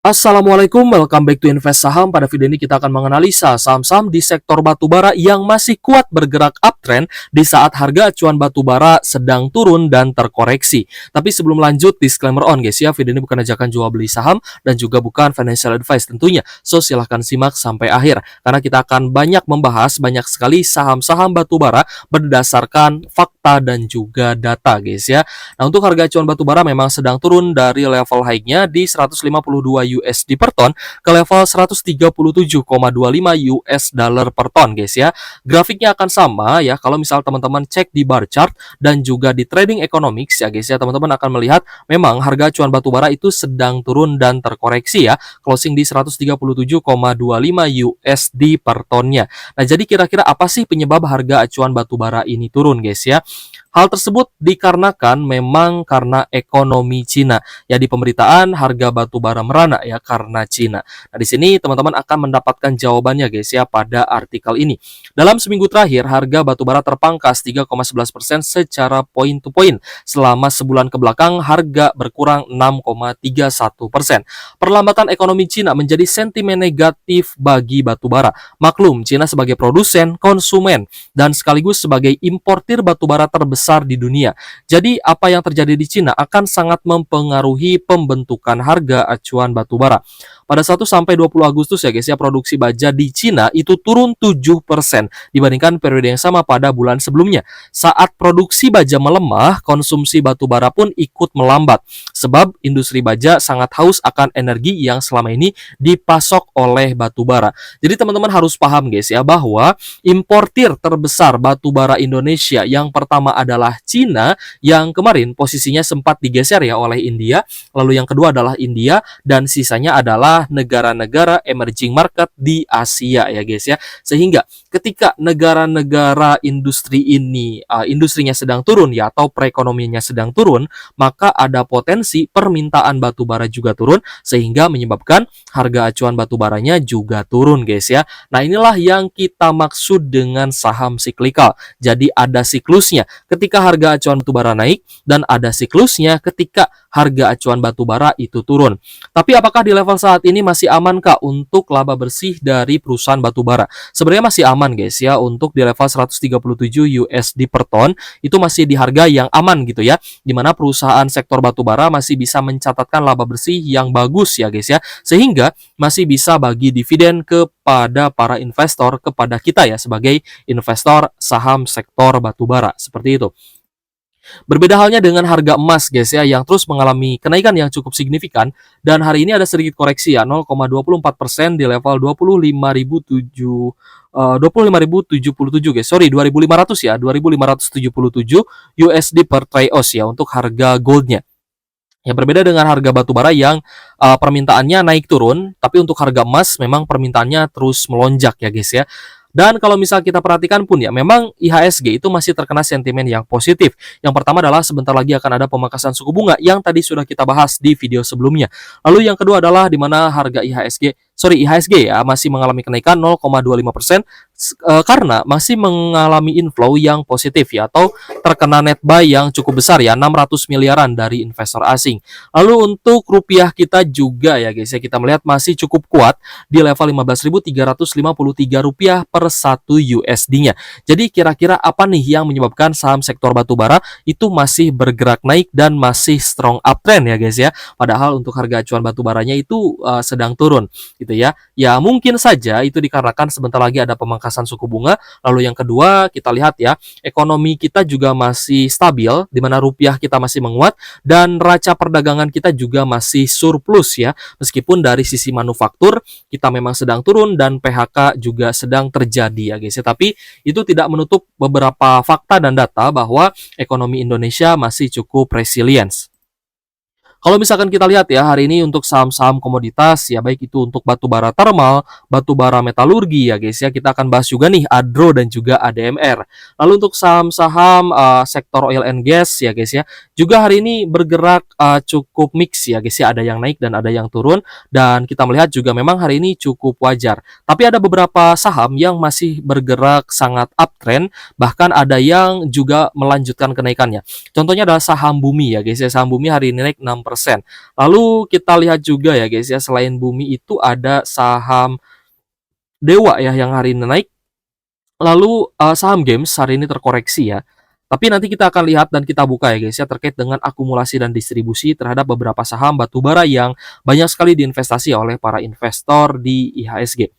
Assalamualaikum, welcome back to Invest Saham. Pada video ini kita akan menganalisa saham-saham di sektor batubara yang masih kuat bergerak uptrend di saat harga acuan batubara sedang turun dan terkoreksi. Tapi sebelum lanjut, disclaimer on guys ya, video ini bukan ajakan jual beli saham dan juga bukan financial advice tentunya. So silahkan simak sampai akhir karena kita akan banyak membahas banyak sekali saham-saham batubara berdasarkan fakta dan juga data guys ya. Nah, untuk harga acuan batubara memang sedang turun dari level high-nya di 152 USD per ton ke level 137,25 US dollar per ton guys ya. Grafiknya akan sama ya kalau misal teman-teman cek di bar chart dan juga di trading economics ya guys ya, teman-teman akan melihat memang harga acuan batubara itu sedang turun dan terkoreksi ya, closing di 137,25 USD per tonnya. Nah, jadi kira-kira apa sih penyebab harga acuan batubara ini turun guys ya? Hal tersebut dikarenakan memang karena ekonomi Cina. Ya, di pemberitaan harga batu bara merana ya karena Cina. Nah, di sini teman-teman akan mendapatkan jawabannya guys ya pada artikel ini. Dalam seminggu terakhir harga batu bara terpangkas 3,11% secara point to point. Selama sebulan ke belakang harga berkurang 6,31%. Perlambatan ekonomi Cina menjadi sentimen negatif bagi batu bara. Maklum, Cina sebagai produsen, konsumen dan sekaligus sebagai importir batu bara terbesar di dunia. Jadi apa yang terjadi di Cina akan sangat mempengaruhi pembentukan harga acuan batu bara. Pada 1 sampai 20 Agustus ya guys ya, produksi baja di Cina itu turun 7% dibandingkan periode yang sama pada bulan sebelumnya. Saat produksi baja melemah, konsumsi batu bara pun ikut melambat sebab industri baja sangat haus akan energi yang selama ini dipasok oleh batu bara. Jadi teman-teman harus paham guys ya bahwa importir terbesar batu bara Indonesia yang pertama adalah Cina, yang kemarin posisinya sempat digeser ya oleh India, lalu yang kedua adalah India, dan sisanya adalah negara-negara emerging market di Asia ya guys ya. Sehingga ketika negara-negara industri ini industrinya sedang turun ya atau perekonomiannya sedang turun, maka ada potensi permintaan batu bara juga turun sehingga menyebabkan harga acuan batu baranya juga turun guys ya. Nah, inilah yang kita maksud dengan saham siklikal. Jadi ada siklusnya ketika harga acuan batu bara naik dan ada siklusnya ketika harga acuan batu bara itu turun. Tapi apakah di level saat ini masih amankah untuk laba bersih dari perusahaan batu bara? Sebenarnya masih aman guys ya, untuk di level 137 USD per ton itu masih di harga yang aman gitu ya, dimana perusahaan sektor batu bara masih bisa mencatatkan laba bersih yang bagus ya guys ya, sehingga masih bisa bagi dividen kepada para investor, kepada kita ya sebagai investor saham sektor batu bara seperti itu. Berbeda halnya dengan harga emas guys ya, yang terus mengalami kenaikan yang cukup signifikan dan hari ini ada sedikit koreksi ya 0,24% di level 25.077 guys. Sorry, 2.500 ya, 2.577 USD per troy ounce ya untuk harga goldnya. Ya, berbeda dengan harga batu bara yang permintaannya naik turun, tapi untuk harga emas memang permintaannya terus melonjak ya guys ya. Dan kalau misal kita perhatikan pun ya, memang IHSG itu masih terkena sentimen yang positif. Yang pertama adalah sebentar lagi akan ada pemangkasan suku bunga yang tadi sudah kita bahas di video sebelumnya. Lalu yang kedua adalah di mana harga IHSG ya masih mengalami kenaikan 0,25% karena masih mengalami inflow yang positif ya, atau terkena net buy yang cukup besar ya, 600 miliaran dari investor asing. Lalu untuk rupiah kita juga ya guys ya, kita melihat masih cukup kuat di level 15.353 rupiah per 1 USD-nya. Jadi kira-kira apa nih yang menyebabkan saham sektor batubara itu masih bergerak naik dan masih strong uptrend ya guys ya. Padahal untuk harga acuan batubaranya itu sedang turun gitu ya. Ya mungkin saja itu dikarenakan sebentar lagi ada pemangkasan suku bunga. Lalu yang kedua kita lihat ya, ekonomi kita juga masih stabil di mana rupiah kita masih menguat dan neraca perdagangan kita juga masih surplus ya. Meskipun dari sisi manufaktur kita memang sedang turun dan PHK juga sedang terjadi ya guys ya. Tapi itu tidak menutup beberapa fakta dan data bahwa ekonomi Indonesia masih cukup resilient. Kalau misalkan kita lihat ya hari ini untuk saham-saham komoditas ya, baik itu untuk batu bara thermal, batu bara metalurgi ya guys ya, kita akan bahas juga nih Adro dan juga ADMR. Lalu untuk saham-saham sektor oil and gas ya guys ya, juga hari ini bergerak cukup mix ya guys ya, ada yang naik dan ada yang turun, dan kita melihat juga memang hari ini cukup wajar. Tapi ada beberapa saham yang masih bergerak sangat uptrend, bahkan ada yang juga melanjutkan kenaikannya. Contohnya adalah saham Bumi ya guys ya, saham Bumi hari ini naik 6% Lalu kita lihat juga ya guys ya, selain Bumi itu ada saham Dewa ya yang hari ini naik. Lalu saham games hari ini terkoreksi ya. Tapi nanti kita akan lihat dan kita buka ya guys ya terkait dengan akumulasi dan distribusi terhadap beberapa saham batubara yang banyak sekali diinvestasi oleh para investor di IHSG.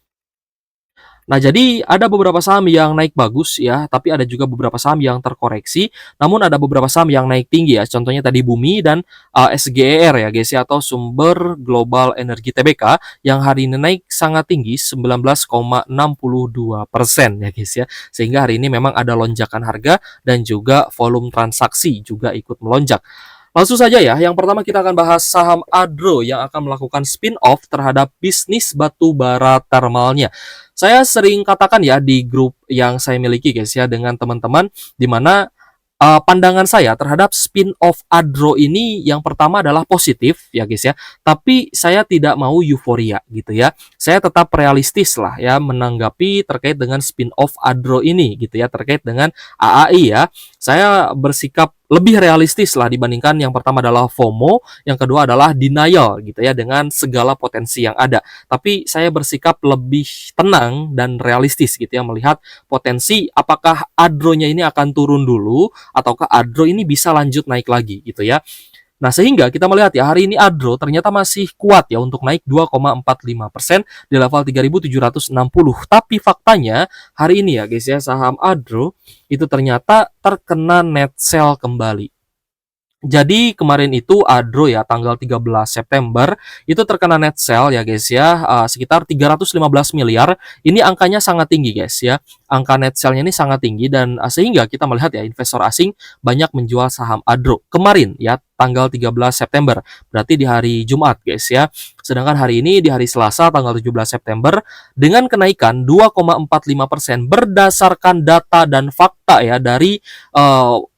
Nah, jadi ada beberapa saham yang naik bagus ya, tapi ada juga beberapa saham yang terkoreksi. Namun ada beberapa saham yang naik tinggi ya. Contohnya tadi Bumi dan SGER ya guys ya, atau Sumber Global Energi Tbk yang hari ini naik sangat tinggi 19,62% ya guys ya. Sehingga hari ini memang ada lonjakan harga dan juga volume transaksi juga ikut melonjak. Langsung saja ya, yang pertama kita akan bahas saham Adro yang akan melakukan spin-off terhadap bisnis batu bara thermalnya. Saya sering katakan ya di grup yang saya miliki guys ya dengan teman-teman, di mana pandangan saya terhadap spin-off Adro ini yang pertama adalah positif ya guys ya, tapi saya tidak mau euforia gitu ya. Saya tetap realistis lah ya menanggapi terkait dengan spin-off Adro ini gitu ya, terkait dengan AAI ya. Saya bersikap lebih realistis lah dibandingkan yang pertama adalah FOMO, yang kedua adalah denial gitu ya dengan segala potensi yang ada. Tapi saya bersikap lebih tenang dan realistis gitu ya melihat potensi apakah Adro-nya ini akan turun dulu ataukah Adro ini bisa lanjut naik lagi gitu ya. Nah, sehingga kita melihat ya hari ini Adro ternyata masih kuat ya untuk naik 2,45% di level 3.760. Tapi faktanya hari ini ya guys ya saham Adro itu ternyata terkena net sell kembali. Jadi kemarin itu Adro ya tanggal 13 September itu terkena net sell ya guys ya sekitar 315 miliar. Ini angkanya sangat tinggi guys ya. Angka net sell-nya ini sangat tinggi dan sehingga kita melihat ya investor asing banyak menjual saham Adro kemarin ya tanggal 13 September. Berarti di hari Jumat guys ya. Sedangkan hari ini di hari Selasa tanggal 17 September dengan kenaikan 2,45% berdasarkan data dan fakta ya dari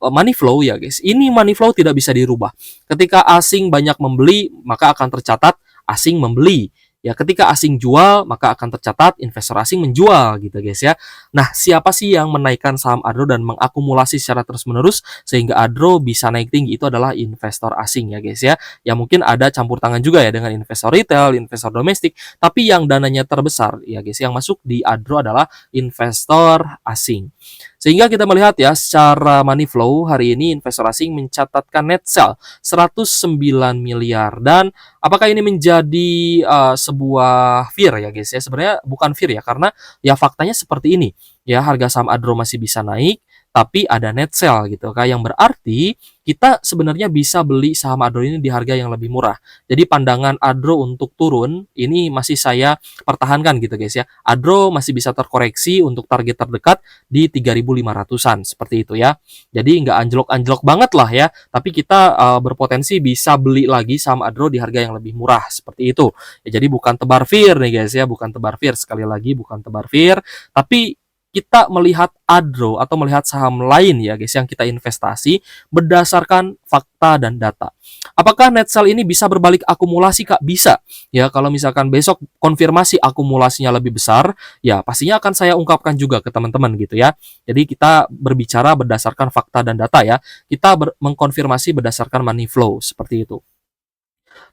money flow ya guys. Ini money flow tidak bisa dirubah. Ketika asing banyak membeli, maka akan tercatat asing membeli. Ya, ketika asing jual, maka akan tercatat investor asing menjual gitu guys ya. Nah, siapa sih yang menaikkan saham Adro dan mengakumulasi secara terus-menerus sehingga Adro bisa naik tinggi? Itu adalah investor asing ya guys ya. Ya mungkin ada campur tangan juga ya dengan investor retail, investor domestik, tapi yang dananya terbesar ya guys yang masuk di Adro adalah investor asing. Sehingga kita melihat ya secara money flow hari ini investor asing mencatatkan net sell 109 miliar dan apakah ini menjadi sebuah fear ya guys ya? Sebenarnya bukan fear ya karena ya faktanya seperti ini. Ya harga saham Adro masih bisa naik tapi ada net sell gitu kan yang berarti kita sebenarnya bisa beli saham Adro ini di harga yang lebih murah. Jadi pandangan Adro untuk turun ini masih saya pertahankan gitu guys ya. Adro masih bisa terkoreksi untuk target terdekat di 3.500-an seperti itu ya. Jadi nggak anjlok-anjlok banget lah ya, tapi kita berpotensi bisa beli lagi saham Adro di harga yang lebih murah seperti itu. Ya, jadi bukan tebar fear nih guys ya, bukan tebar fear sekali lagi bukan tebar fear, tapi kita melihat Adro atau melihat saham lain ya guys yang kita investasi berdasarkan fakta dan data. Apakah net sell ini bisa berbalik akumulasi Kak? Bisa. Ya, kalau misalkan besok konfirmasi akumulasinya lebih besar, ya pastinya akan saya ungkapkan juga ke teman-teman gitu ya. Jadi kita berbicara berdasarkan fakta dan data ya. Kita mengkonfirmasi berdasarkan money flow seperti itu.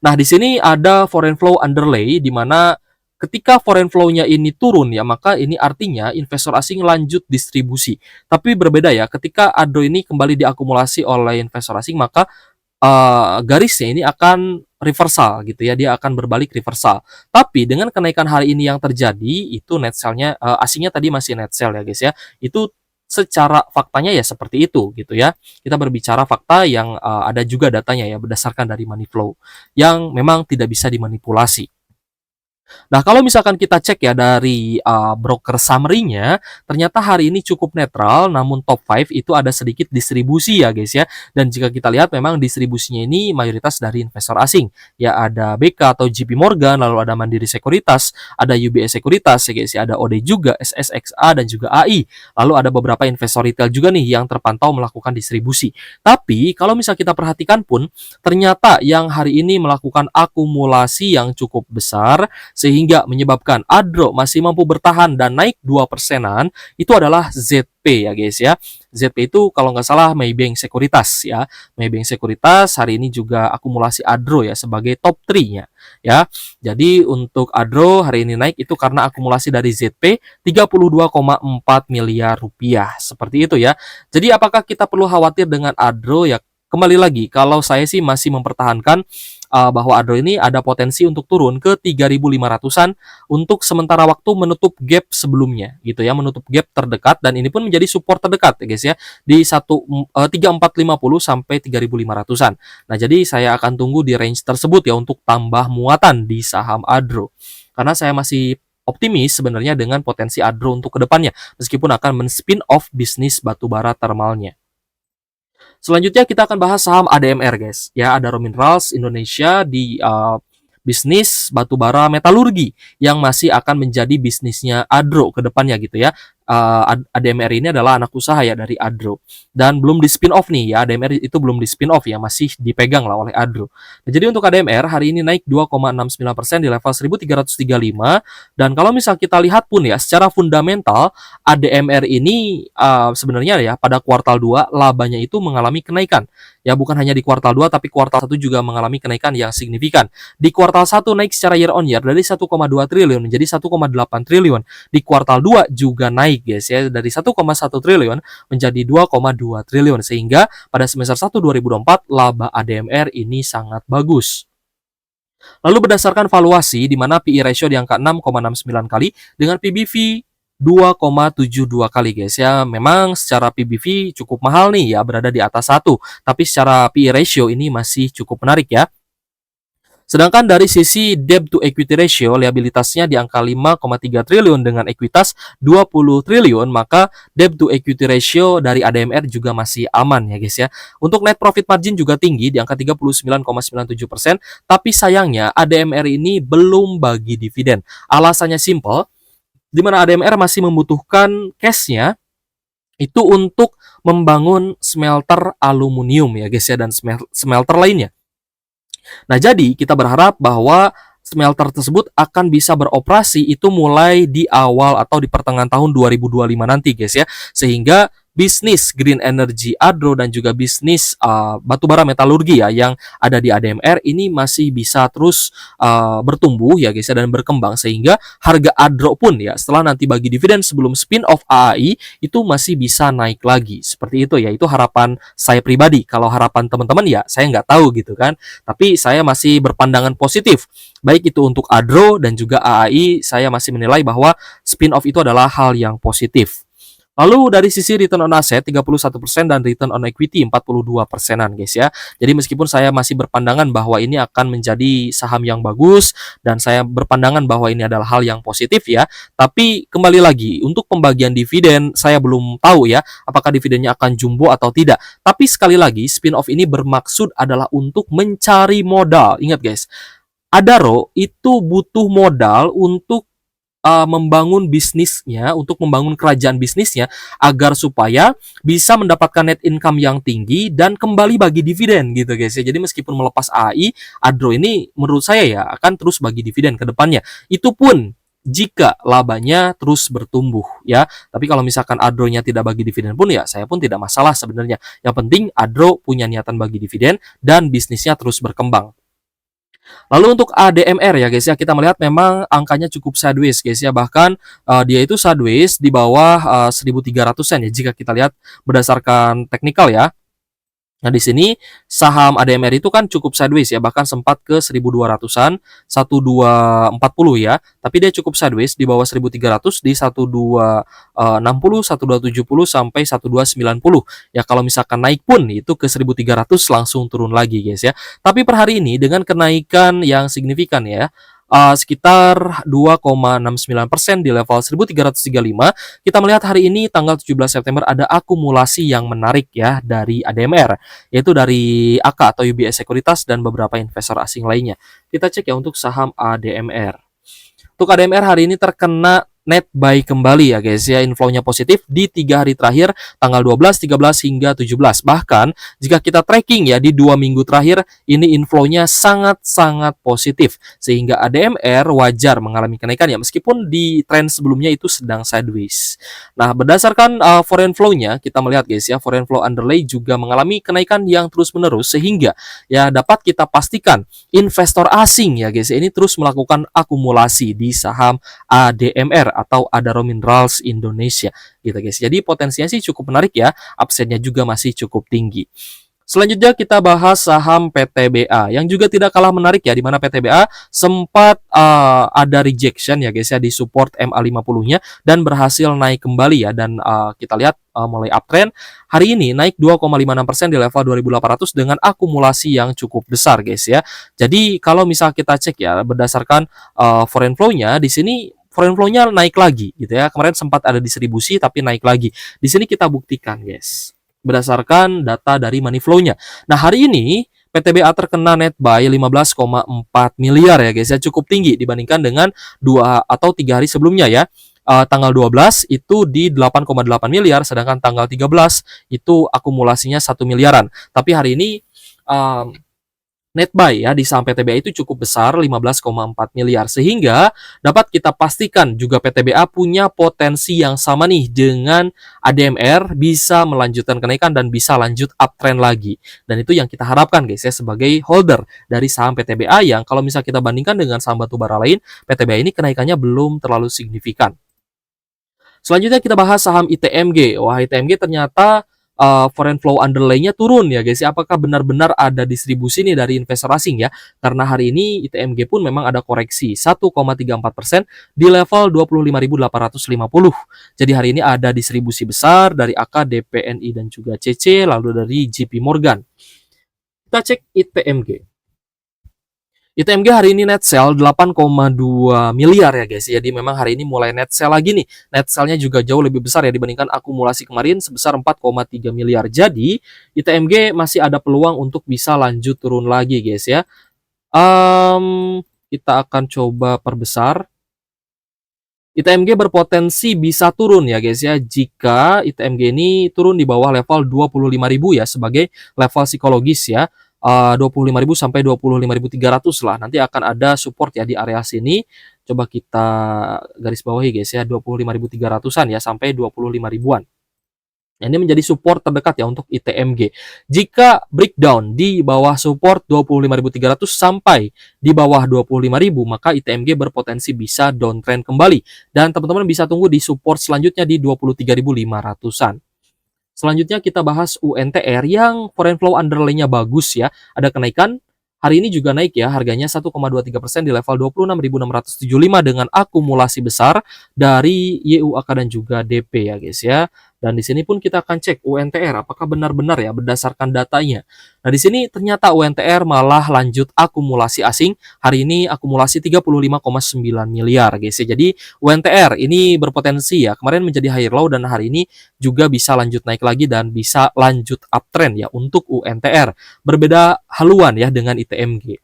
Nah, di sini ada foreign flow underlay di mana ketika foreign flow-nya ini turun ya, maka ini artinya investor asing lanjut distribusi. Tapi berbeda ya, ketika Adro ini kembali diakumulasi oleh investor asing, maka garisnya ini akan reversal gitu ya, dia akan berbalik reversal. Tapi dengan kenaikan hari ini yang terjadi, itu net sell-nya asingnya tadi masih net sell ya guys ya. Itu secara faktanya ya seperti itu gitu ya. Kita berbicara fakta yang ada juga datanya ya berdasarkan dari money flow yang memang tidak bisa dimanipulasi. Nah, kalau misalkan kita cek ya dari broker summary-nya, ternyata hari ini cukup netral, namun top 5 itu ada sedikit distribusi ya guys ya. Dan jika kita lihat memang distribusinya ini mayoritas dari investor asing. Ya ada BK atau JP Morgan, lalu ada Mandiri Sekuritas, ada UBS Sekuritas ya guys ya, ada OD juga, SSXA dan juga AI. Lalu ada beberapa investor retail juga nih yang terpantau melakukan distribusi. Tapi kalau misal kita perhatikan pun, ternyata yang hari ini melakukan akumulasi yang cukup besar sehingga menyebabkan Adro masih mampu bertahan dan naik 2%-an, itu adalah ZP ya guys ya. ZP itu kalau nggak salah Maybank Sekuritas ya. Maybank Sekuritas hari ini juga akumulasi Adro ya sebagai top 3-nya ya. Jadi untuk Adro hari ini naik itu karena akumulasi dari ZP 32,4 miliar rupiah. Seperti itu ya. Jadi apakah kita perlu khawatir dengan Adro ya? Kembali lagi, kalau saya sih masih mempertahankan bahwa Adro ini ada potensi untuk turun ke 3.500-an untuk sementara waktu menutup gap sebelumnya gitu ya, menutup gap terdekat, dan ini pun menjadi support terdekat ya guys ya di 3450 sampai 3.500-an. Nah, jadi saya akan tunggu di range tersebut ya untuk tambah muatan di saham Adro. Karena saya masih optimis sebenarnya dengan potensi Adro untuk kedepannya, meskipun akan men-spin off bisnis batubara thermalnya. Selanjutnya kita akan bahas saham ADMR guys. Ya, Adaro Minerals Indonesia di bisnis batubara metalurgi yang masih akan menjadi bisnisnya Adro ke depannya gitu ya. ADMR ini adalah anak usaha ya dari Adro, dan belum di spin off nih ya. ADMR itu belum di spin off ya, masih dipegang lah oleh Adro. Nah, jadi untuk ADMR hari ini naik 2,69% di level 1335, dan kalau misal kita lihat pun ya secara fundamental ADMR ini sebenarnya ya pada kuartal 2 labanya itu mengalami kenaikan. Ya, bukan hanya di kuartal 2 tapi kuartal 1 juga mengalami kenaikan yang signifikan. Di kuartal 1 naik secara year on year dari 1,2 triliun menjadi 1,8 triliun. Di kuartal 2 juga naik guys ya dari 1,1 triliun menjadi 2,2 triliun, sehingga pada semester 1 2024 laba ADMR ini sangat bagus. Lalu berdasarkan valuasi di mana PE ratio di angka 6,69 kali dengan PBV 2,72 kali guys ya. Memang secara PBV cukup mahal nih ya, berada di atas 1, tapi secara PE ratio ini masih cukup menarik ya. Sedangkan dari sisi debt to equity ratio, liabilitasnya di angka 5,3 triliun dengan ekuitas 20 triliun, maka debt to equity ratio dari ADMR juga masih aman ya guys ya. Untuk net profit margin juga tinggi di angka 39,97%, tapi sayangnya ADMR ini belum bagi dividen. Alasannya simple, di mana ADMR masih membutuhkan cash-nya itu untuk membangun smelter aluminium ya guys ya, dan smelter lainnya. Nah, jadi kita berharap bahwa smelter tersebut akan bisa beroperasi itu mulai di awal atau di pertengahan tahun 2025 nanti guys ya. Sehingga bisnis green energy Adro dan juga bisnis batubara metalurgi ya yang ada di ADMR ini masih bisa terus bertumbuh ya guys ya, dan berkembang, sehingga harga Adro pun ya setelah nanti bagi dividen sebelum spin off AAI itu masih bisa naik lagi. Seperti itu ya, itu harapan saya pribadi. Kalau harapan teman-teman ya saya nggak tahu gitu kan, tapi saya masih berpandangan positif baik itu untuk Adro dan juga AAI. Saya masih menilai bahwa spin off itu adalah hal yang positif. Lalu dari sisi return on asset 31% dan return on equity 42%-an guys ya. Jadi meskipun saya masih berpandangan bahwa ini akan menjadi saham yang bagus dan saya berpandangan bahwa ini adalah hal yang positif ya, tapi kembali lagi untuk pembagian dividen saya belum tahu ya apakah dividennya akan jumbo atau tidak. Tapi sekali lagi spin off ini bermaksud adalah untuk mencari modal. Ingat guys, Adaro itu butuh modal untuk membangun bisnisnya, untuk membangun kerajaan bisnisnya agar supaya bisa mendapatkan net income yang tinggi dan kembali bagi dividen gitu guys ya. Jadi meskipun melepas AI, Adro ini menurut saya ya akan terus bagi dividen ke depannya. Itu pun jika labanya terus bertumbuh ya. Tapi kalau misalkan Adro-nya tidak bagi dividen pun ya saya pun tidak masalah sebenarnya. Yang penting Adro punya niatan bagi dividen dan bisnisnya terus berkembang. Lalu untuk ADMR ya guys ya, kita melihat memang angkanya cukup sideways guys ya, bahkan dia itu sideways di bawah 1300-an ya jika kita lihat berdasarkan teknikal ya. Nah, di sini saham ADMR itu kan cukup sideways ya, bahkan sempat ke 1200-an, 1240 ya. Tapi dia cukup sideways di bawah 1300 di 1260, 1270 sampai 1290. Ya, kalau misalkan naik pun itu ke 1300 langsung turun lagi guys ya. Tapi per hari ini dengan kenaikan yang signifikan ya, sekitar 2,69% di level 1335. Kita melihat hari ini tanggal 17 September ada akumulasi yang menarik ya dari ADMR, yaitu dari AK atau UBS Sekuritas dan beberapa investor asing lainnya. Kita cek ya untuk saham ADMR. Untuk ADMR hari ini terkena net buy kembali ya guys ya, inflow-nya positif di 3 hari terakhir tanggal 12, 13 hingga 17. Bahkan jika kita tracking ya di 2 minggu terakhir ini inflow-nya sangat-sangat positif sehingga ADMR wajar mengalami kenaikan ya meskipun di tren sebelumnya itu sedang sideways. Nah, berdasarkan foreign flow-nya kita melihat guys ya, foreign flow underlay juga mengalami kenaikan yang terus-menerus sehingga ya dapat kita pastikan investor asing ya guys ya, ini terus melakukan akumulasi di saham ADMR atau Adaro Minerals Indonesia gitu guys. Jadi potensinya sih cukup menarik ya, upside-nya juga masih cukup tinggi. Selanjutnya kita bahas saham PTBA yang juga tidak kalah menarik ya, di mana PTBA sempat ada rejection ya guys ya di support MA50-nya dan berhasil naik kembali ya, dan kita lihat mulai uptrend hari ini naik 2,56% di level 2800 dengan akumulasi yang cukup besar guys ya. Jadi kalau misal kita cek ya berdasarkan foreign flow-nya di sini foreign flow-nya naik lagi gitu ya. Kemarin sempat ada distribusi tapi naik lagi. Di sini kita buktikan guys berdasarkan data dari money flow-nya. Nah, hari ini PTBA terkena net buy 15,4 miliar ya guys ya, cukup tinggi dibandingkan dengan 2 atau 3 hari sebelumnya ya. Tanggal 12 itu di 8,8 miliar, sedangkan tanggal 13 itu akumulasinya 1 miliaran. Tapi hari ini net buy ya di saham PTBA itu cukup besar 15,4 miliar sehingga dapat kita pastikan juga PTBA punya potensi yang sama nih dengan ADMR, bisa melanjutkan kenaikan dan bisa lanjut uptrend lagi, dan itu yang kita harapkan guys ya sebagai holder dari saham PTBA yang kalau misal kita bandingkan dengan saham batubara lain, PTBA ini kenaikannya belum terlalu signifikan. Selanjutnya kita bahas saham ITMG. Wah, ITMG ternyata foreign flow underlay-nya turun ya guys ya. Apakah benar-benar ada distribusi nih dari investor asing ya? Karena hari ini ITMG pun memang ada koreksi 1,34% di level 25.850. Jadi hari ini ada distribusi besar dari AK, DPNI dan juga CC, lalu dari JP Morgan. Kita cek ITMG. ITMG hari ini net sell 8,2 miliar ya guys. Jadi memang hari ini mulai net sell lagi nih. Net sell-nya juga jauh lebih besar ya dibandingkan akumulasi kemarin sebesar 4,3 miliar. Jadi ITMG masih ada peluang untuk bisa lanjut turun lagi guys ya. Kita akan coba perbesar. ITMG berpotensi bisa turun ya guys ya jika ITMG ini turun di bawah level 25.000 ya sebagai level psikologis ya. 25.000 sampai 25.300 lah. Nanti akan ada support ya di area sini. Coba kita garis bawahi guys ya, 25.300-an ya sampai 25.000-an. Ini menjadi support terdekat ya untuk ITMG. Jika breakdown di bawah support 25.300 sampai di bawah 25.000, maka ITMG berpotensi bisa downtrend kembali. Dan teman-teman bisa tunggu di support selanjutnya di 23.500-an. Selanjutnya kita bahas UNTR yang foreign flow underlay-nya bagus ya. Ada kenaikan. Hari ini juga naik ya, harganya 1,23% di level 26.675 dengan akumulasi besar dari YUAK dan juga DP ya guys ya. Dan di sini pun kita akan cek UNTR apakah benar-benar ya berdasarkan datanya. Nah, di sini ternyata UNTR malah lanjut akumulasi asing. Hari ini akumulasi 35,9 miliar guys ya. Jadi UNTR ini berpotensi ya kemarin menjadi higher low dan hari ini juga bisa lanjut naik lagi dan bisa lanjut uptrend ya untuk UNTR. Berbeda haluan ya dengan ITMG.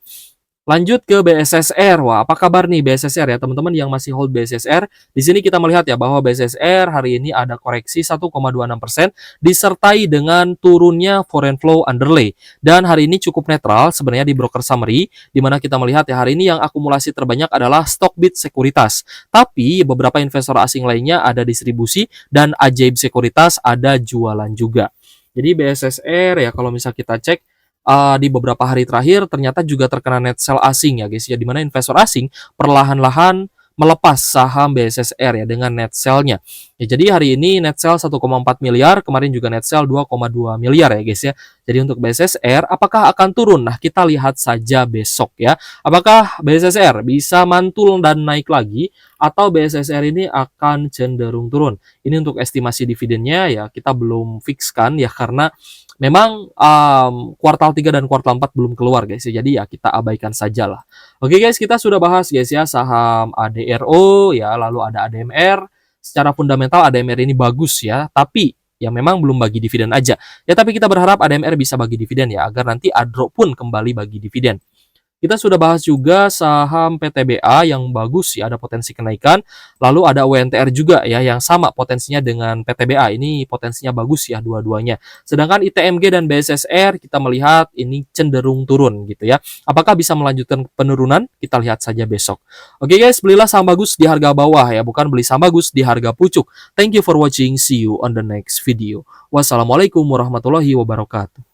Lanjut ke BSSR. Wah, apa kabar nih BSSR ya teman-teman yang masih hold BSSR? Di sini kita melihat ya bahwa BSSR hari ini ada koreksi 1,26% disertai dengan turunnya foreign flow underlay. Dan hari ini cukup netral sebenarnya di broker summary, di mana kita melihat ya hari ini yang akumulasi terbanyak adalah Stockbit Sekuritas. Tapi beberapa investor asing lainnya ada distribusi dan Ajaib Sekuritas ada jualan juga. Jadi BSSR ya kalau misal kita cek di beberapa hari terakhir ternyata juga terkena net sell asing ya guys ya, di mana investor asing perlahan-lahan melepas saham BSSR ya dengan net sell-nya. Ya, jadi hari ini net sell 1,4 miliar, kemarin juga net sell 2,2 miliar ya guys ya. Jadi untuk BSSR apakah akan turun? Nah, kita lihat saja besok ya. Apakah BSSR bisa mantul dan naik lagi atau BSSR ini akan cenderung turun? Ini untuk estimasi dividennya ya kita belum fixkan ya karena memang kuartal 3 dan kuartal 4 belum keluar guys ya. Jadi ya kita abaikan saja lah. Oke guys, kita sudah bahas guys ya saham ADRO ya, lalu ada ADMR. Secara fundamental ADMR ini bagus ya, tapi ya memang belum bagi dividen aja. Ya tapi kita berharap ADMR bisa bagi dividen ya agar nanti ADRO pun kembali bagi dividen. Kita sudah bahas juga saham PTBA yang bagus ya, ada potensi kenaikan. Lalu ada UNTR juga ya, yang sama potensinya dengan PTBA. Ini potensinya bagus ya dua-duanya. Sedangkan ITMG dan BSSR kita melihat ini cenderung turun gitu ya. Apakah bisa melanjutkan penurunan? Kita lihat saja besok. Oke guys, belilah saham bagus di harga bawah ya, bukan beli saham bagus di harga pucuk. Thank you for watching. See you on the next video. Wassalamualaikum warahmatullahi wabarakatuh.